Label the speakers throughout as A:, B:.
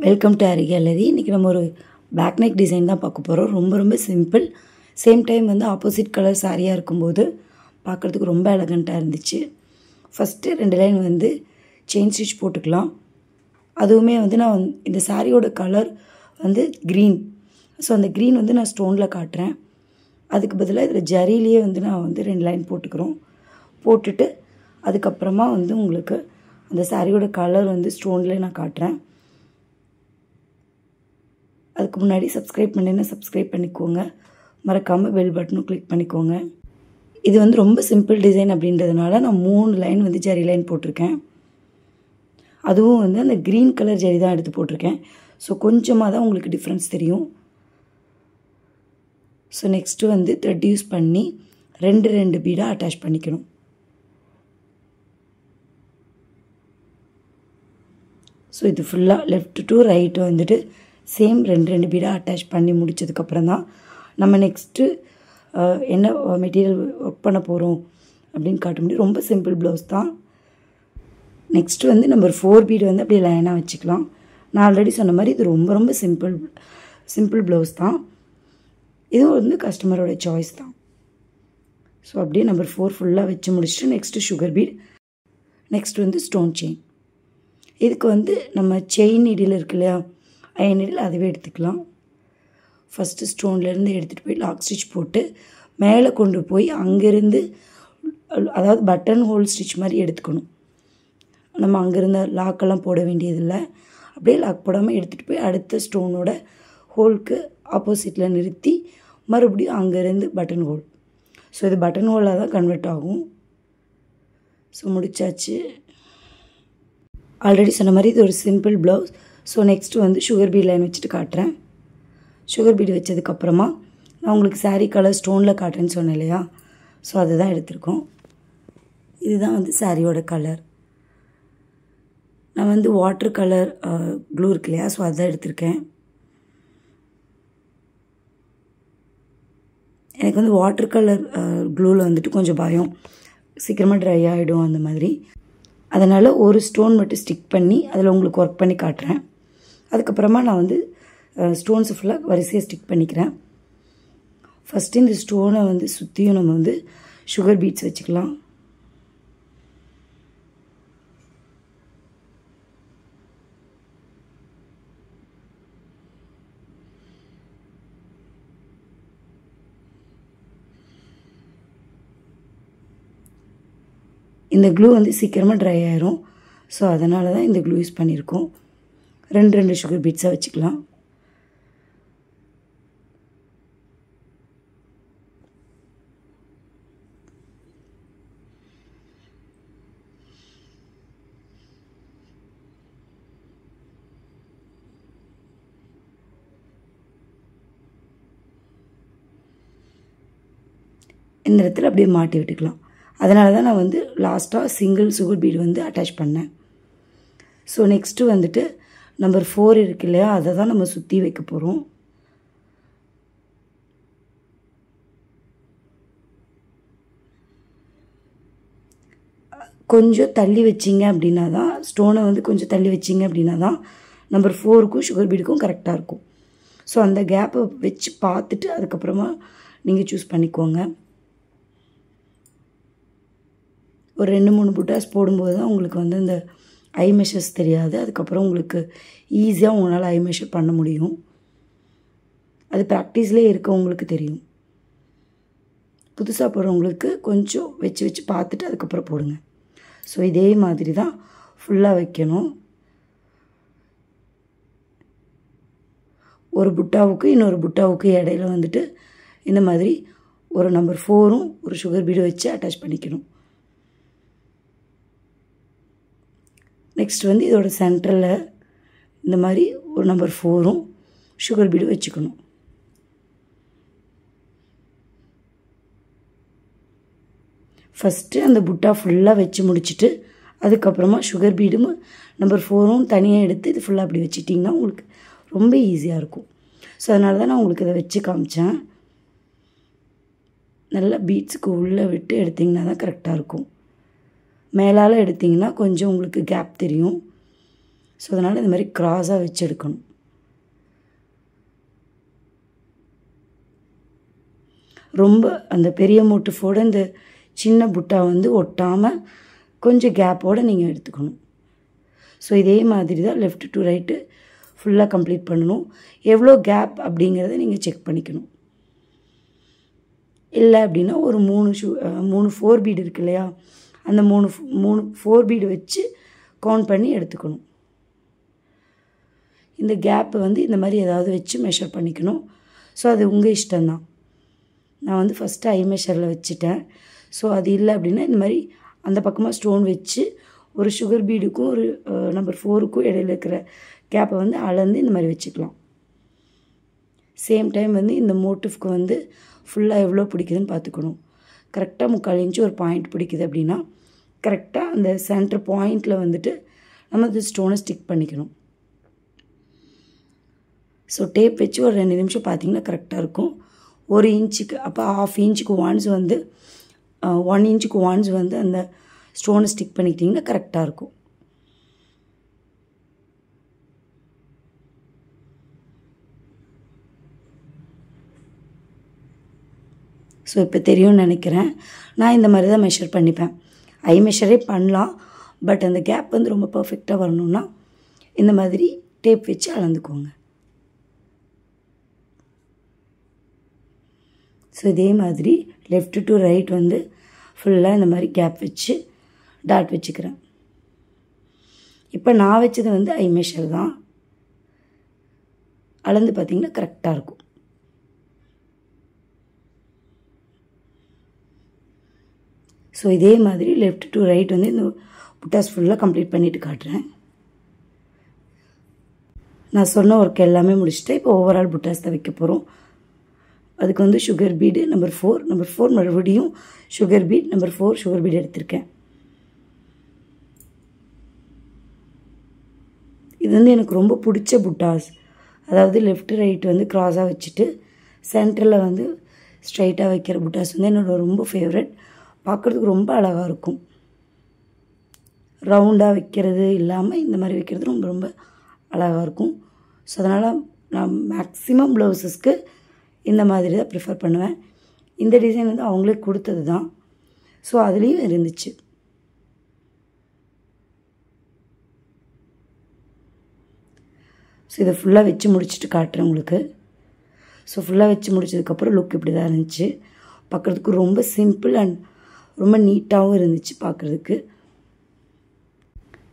A: Welcome to Hari gallery. இன்றைக்கி நம்ம ஒரு பேக் நெக் டிசைன் தான் பார்க்க போகிறோம். ரொம்ப சிம்பிள். சேம் டைம் வந்து ஆப்போசிட் கலர் சாரியாக இருக்கும்போது பார்க்குறதுக்கு ரொம்ப எலகண்ட்டாக இருந்துச்சு. ஃபஸ்ட்டு 2 லைன் வந்து செயின் ஸ்டிச் போட்டுக்கலாம். அதுவுமே வந்து நான் இந்த சாரியோட கலர் வந்து க்ரீன். ஸோ அந்த க்ரீன் வந்து நான் ஸ்டோனில் காட்டுறேன். அதுக்கு பதிலாக இதில் ஜரிலேயே வந்து நான் வந்து 2 லைன் போட்டுக்கிறோம். போட்டுட்டு அதுக்கப்புறமா வந்து உங்களுக்கு அந்த சாரியோட கலர் வந்து ஸ்டோன்லேயே நான் காட்டுறேன். அதுக்கு முன்னாடி சப்ஸ்கிரைப் பண்ணினா சப்ஸ்கிரைப் பண்ணிக்கோங்க. மறக்காமல் பெல் பட்டனும் கிளிக் பண்ணிக்கோங்க. இது வந்து ரொம்ப சிம்பிள் டிசைன் அப்படின்றதுனால நான் 3 லைன் வந்து ஜரி லைன் போட்டிருக்கேன். அதுவும் வந்து அந்த க்ரீன் கலர் ஜரி தான் எடுத்து போட்டிருக்கேன். ஸோ கொஞ்சமாக தான் உங்களுக்கு டிஃப்ரென்ஸ் தெரியும். ஸோ நெக்ஸ்ட்டு வந்து த்ரெட் யூஸ் பண்ணி 2 பீடாக அட்டாச் பண்ணிக்கணும். ஸோ இது ஃபுல்லாக லெஃப்ட் டு ரைட்டு வந்துட்டு சேம் 2 பீடாக அட்டாச் பண்ணி முடித்ததுக்கப்புறம் தான் நம்ம நெக்ஸ்ட்டு என்ன மெட்டீரியல் ஒர்க் பண்ண போகிறோம் அப்படின்னு காட்ட முடியும். ரொம்ப சிம்பிள் ப்ளவுஸ் தான். நெக்ஸ்ட்டு வந்து நம்பர் 4 பீடு வந்து அப்படியே லைனாக வச்சுக்கலாம். நான் ஆல்ரெடி சொன்ன மாதிரி இது ரொம்ப சிம்பிள் ப்ளவுஸ் தான். இதுவும் வந்து கஸ்டமரோட சாய்ஸ் தான். ஸோ அப்படியே நம்பர் 4 ஃபுல்லாக வச்சு முடிச்சுட்டு நெக்ஸ்ட்டு சுகர் பீட், நெக்ஸ்ட் வந்து ஸ்டோன் செயின். இதுக்கு வந்து நம்ம செயின் நீடில் இருக்கு இல்லையா, அயன் நீடில் அதுவே எடுத்துக்கலாம். ஃபஸ்ட்டு ஸ்டோன்லேருந்து எடுத்துகிட்டு போய் லாக் ஸ்டிச் போட்டு மேலே கொண்டு போய் அங்கேருந்து, அதாவது பட்டன் ஹோல் ஸ்டிச் மாதிரி எடுத்துக்கணும். நம்ம அங்கேருந்து லாக்கெல்லாம் போட வேண்டியதில்லை. அப்படியே லாக் போடாமல் எடுத்துகிட்டு போய் அடுத்த ஸ்டோனோட ஹோலுக்கு ஆப்போசிட்டில் நிறுத்தி மறுபடியும் அங்கேருந்து பட்டன் ஹோல். ஸோ இது பட்டன் ஹோலாக தான் கன்வெர்ட் ஆகும். ஸோ முடிச்சாச்சு. ஆல்ரெடி சொன்ன மாதிரி இது ஒரு சிம்பிள் ப்ளவுஸ். ஸோ நெக்ஸ்ட்டு வந்து சுகர் பீட் லைன் வச்சுட்டு காட்டுறேன். சுகர் பீடு வச்சதுக்கப்புறமா நான் உங்களுக்கு சாரீ கலர் ஸ்டோனில் காட்டுறேன்னு சொன்னேன் இல்லையா, ஸோ அதுதான் எடுத்திருக்கோம். இதுதான் வந்து சாரியோட கலர். நான் வந்து வாட்டர் கலர் க்ளூ இருக்கு இல்லையா, ஸோ அதுதான் எடுத்திருக்கேன். எனக்கு வந்து வாட்டர் கலர் க்ளூவில் வந்துட்டு கொஞ்சம் பயம், சீக்கிரமாக ட்ரை ஆகிடும் அந்த மாதிரி. அதனால் ஒரு ஸ்டோன் மட்டும் ஸ்டிக் பண்ணி அதில் உங்களுக்கு ஒர்க் பண்ணி காட்டுறேன். அதுக்கப்புறமா நான் வந்து ஸ்டோன்ஸை ஃபுல்லாக வரிசையாக ஸ்டிக் பண்ணிக்கிறேன். ஃபஸ்ட்டு இந்த ஸ்டோனை வந்து சுற்றியும் நம்ம வந்து சுகர் பீட்ஸ் வச்சுக்கலாம். இந்த க்ளூ வந்து சீக்கிரமாக ட்ரை ஆயிரும். ஸோ அதனால தான் இந்த க்ளூ யூஸ் பண்ணியிருக்கோம். 2 சுகர் பீட்ஸாக வச்சுக்கலாம். இந்த இடத்துல அப்படியே மாட்டி விட்டுக்கலாம். அதனால தான் நான் வந்து லாஸ்ட்டாக சிங்கிள் சுகர் பீடு வந்து அட்டாச் பண்ணேன். ஸோ நெக்ஸ்ட்டு வந்துட்டு நம்பர் 4 இருக்கு இல்லையா, அதை தான் நம்ம சுற்றி வைக்க போகிறோம். கொஞ்சம் தள்ளி வச்சிங்க அப்படின்னா தான், ஸ்டோனை வந்து கொஞ்சம் தள்ளி வச்சிங்க அப்படின்னா தான் நம்பர் 4க்கும் சுகர் பீடுக்கும் கரெக்டாக இருக்கும். ஸோ அந்த கேப்பை வச்சு பார்த்துட்டு அதுக்கப்புறமா நீங்கள் சூஸ் பண்ணிக்கோங்க. ஒரு 2-3 புட்டாஸ் போடும்போது தான் உங்களுக்கு வந்து இந்த ஐ மெஷர்ஸ் தெரியாது. அதுக்கப்புறம் உங்களுக்கு ஈஸியாக உங்களால் ஐ மெஷர் பண்ண முடியும். அது ப்ராக்டிஸ்லேயே இருக்கவங்களுக்கு தெரியும். புதுசாக போடுறவங்களுக்கு கொஞ்சம் வச்சு பார்த்துட்டு அதுக்கப்புறம் போடுங்க. ஸோ இதே மாதிரி தான் ஃபுல்லாக வைக்கணும். ஒரு புட்டாவுக்கு இன்னொரு புட்டாவுக்கு இடையில வந்துட்டு இந்த மாதிரி ஒரு நம்பர் 4ம் ஒரு சுகர் பீடு வச்சு அட்டாச் பண்ணிக்கணும். நெக்ஸ்ட் வந்து இதோட சென்டரில் இந்த மாதிரி ஒரு நம்பர் 4ம் சுகர் பீடு வச்சுக்கணும். ஃபஸ்ட்டு அந்த புட்டா ஃபுல்லாக வச்சு முடிச்சுட்டு அதுக்கப்புறமா சுகர் பீடும் நம்பர் 4ம் தனியாக எடுத்து இது ஃபுல்லாக அப்படி வச்சிட்டிங்கன்னா உங்களுக்கு ரொம்ப ஈஸியாக இருக்கும். ஸோ அதனால தான் நான் உங்களுக்கு இதை வச்சு காமிச்சேன். நல்லா பீட்ஸுக்கு உள்ளே விட்டு எடுத்திங்கன்னா தான் கரெக்டாக இருக்கும். மேலால் எடுத்திங்கன்னா கொஞ்சம் உங்களுக்கு கேப் தெரியும். ஸோ அதனால் இந்த மாதிரி க்ராஸாக வச்சு எடுக்கணும். ரொம்ப அந்த பெரிய மோட்டிஃபோட இந்த சின்ன புட்டா வந்து ஒட்டாமல் கொஞ்சம் கேப்போடு நீங்கள் எடுத்துக்கணும். ஸோ இதே மாதிரி தான் லெஃப்ட் டு ரைட்டு ஃபுல்லாக கம்ப்ளீட் பண்ணணும். எவ்வளோ கேப் அப்படிங்கிறத நீங்கள் செக் பண்ணிக்கணும். இல்லை அப்படின்னா ஒரு 3 4 பீடு இருக்கு இல்லையா, அந்த 3 4 பீடு வச்சு கவுண்ட் பண்ணி எடுத்துக்கணும். இந்த கேப்பு வந்து இந்த மாதிரி ஏதாவது வச்சு மெஷர் பண்ணிக்கணும். ஸோ அது உங்கள் இஷ்டம்தான். நான் வந்து ஃபஸ்ட்டு ஐ மெஷரில் வச்சுட்டேன். ஸோ அது இல்லை அப்படின்னா இந்த மாதிரி அந்த பக்கமாக ஸ்டோன் வச்சு ஒரு சுகர் பீடுக்கும் ஒரு நம்பர் 4க்கும் இடையில இருக்கிற கேப்பை வந்து அளந்து இந்த மாதிரி வச்சுக்கலாம். சேம் டைம் வந்து இந்த மோட்டிவ்க்கு வந்து ஃபுல்லாக எவ்வளோ பிடிக்குதுன்னு பார்த்துக்கணும். கரெக்டாக 3/4 இன்ச்சு ஒரு பாயிண்ட் பிடிக்குது அப்படின்னா கரெக்டாக அந்த சென்டர் பாயிண்டில் வந்துட்டு நம்ம இந்த ஸ்டோனை ஸ்டிக் பண்ணிக்கணும். ஸோ டேப் வச்சு ஒரு 2 நிமிஷம் பார்த்திங்கன்னா கரெக்டாக இருக்கும். 1 இன்ச்சுக்கு அப்போ 1/2 இன்ச்சுக்கு ஒன்ஸ் வந்து 1 இன்ச்சுக்கு ஒன்ஸ் வந்து அந்த ஸ்டோனை ஸ்டிக் பண்ணிக்கிட்டிங்கன்னா கரெக்டாக இருக்கும். ஸோ இப்போ தெரியும்னு நினைக்கிறேன். நான் இந்த மாதிரி தான் மெஷர் பண்ணிப்பேன். ஐ மெஷரே பண்ணலாம், பட் அந்த கேப் வந்து ரொம்ப பர்ஃபெக்டாக வரணுன்னா இந்த மாதிரி டேப் வச்சு அளந்துக்கோங்க. ஸோ இதே மாதிரி லெஃப்ட் டு ரைட் வந்து ஃபுல்லாக இந்த மாதிரி கேப் வச்சு டாட் வச்சுக்கிறேன். இப்போ நான் வச்சது வந்து ஐ மெஷர் தான். அளந்து பார்த்திங்கன்னா கரெக்டாக இருக்கும். ஸோ இதே மாதிரி லெஃப்ட் டு ரைட் வந்து இந்த புட்டாஸ் ஃபுல்லாக கம்ப்ளீட் பண்ணிவிட்டு காட்டுறேன். நான் சொன்ன ஒர்க் எல்லாமே முடிச்சுட்டு இப்போ ஓவரால் புட்டாஸ் தான் வைக்க போகிறோம். அதுக்கு வந்து சுகர் பீடு நம்பர் 4 மறுபடியும் sugar beet number 4 sugar beet எடுத்திருக்கேன். இது வந்து எனக்கு ரொம்ப பிடிச்ச புட்டாஸ். அதாவது லெஃப்ட் ரைட் வந்து க்ராஸாக வச்சுட்டு சென்டரில் வந்து ஸ்ட்ரைட்டாக வைக்கிற புட்டாஸ் வந்து என்னோடய ரொம்ப ஃபேவரட். பார்க்குறதுக்கு ரொம்ப அழகாக இருக்கும். ரவுண்டாக வைக்கிறது இல்லாமல் இந்த மாதிரி வைக்கிறது ரொம்ப ரொம்ப அழகாக இருக்கும். ஸோ அதனால் நான் மேக்ஸிமம் ப்ளவுஸஸ்க்கு இந்த மாதிரி தான் ப்ரிஃபர் பண்ணுவேன். இந்த டிசைன் வந்து அவங்களே கொடுத்தது தான். ஸோ அதுலேயும் இருந்துச்சு. ஸோ இதை ஃபுல்லாக வச்சு முடிச்சுட்டு காட்டுறேன் உங்களுக்கு. ஸோ ஃபுல்லாக வச்சு முடிச்சதுக்கப்புறம் லுக் இப்படி தான் இருந்துச்சு. பார்க்குறதுக்கு ரொம்ப சிம்பிள் அண்ட் ரொம்ப நீட்டாகவும் இருந்துச்சு பார்க்குறதுக்கு.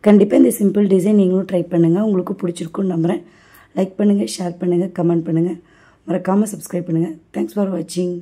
A: கண்டிப்பாக இந்த சிம்பிள் டிசைன் நீங்களும் ட்ரை பண்ணுங்கள். உங்களுக்கு பிடிச்சிருக்குன்னு நம்புகிறேன். லைக் பண்ணுங்கள், ஷேர் பண்ணுங்கள், கமெண்ட் பண்ணுங்கள். மறக்காமல் சப்ஸ்கிரைப் பண்ணுங்கள். தேங்க்ஸ் ஃபார் வாட்சிங்.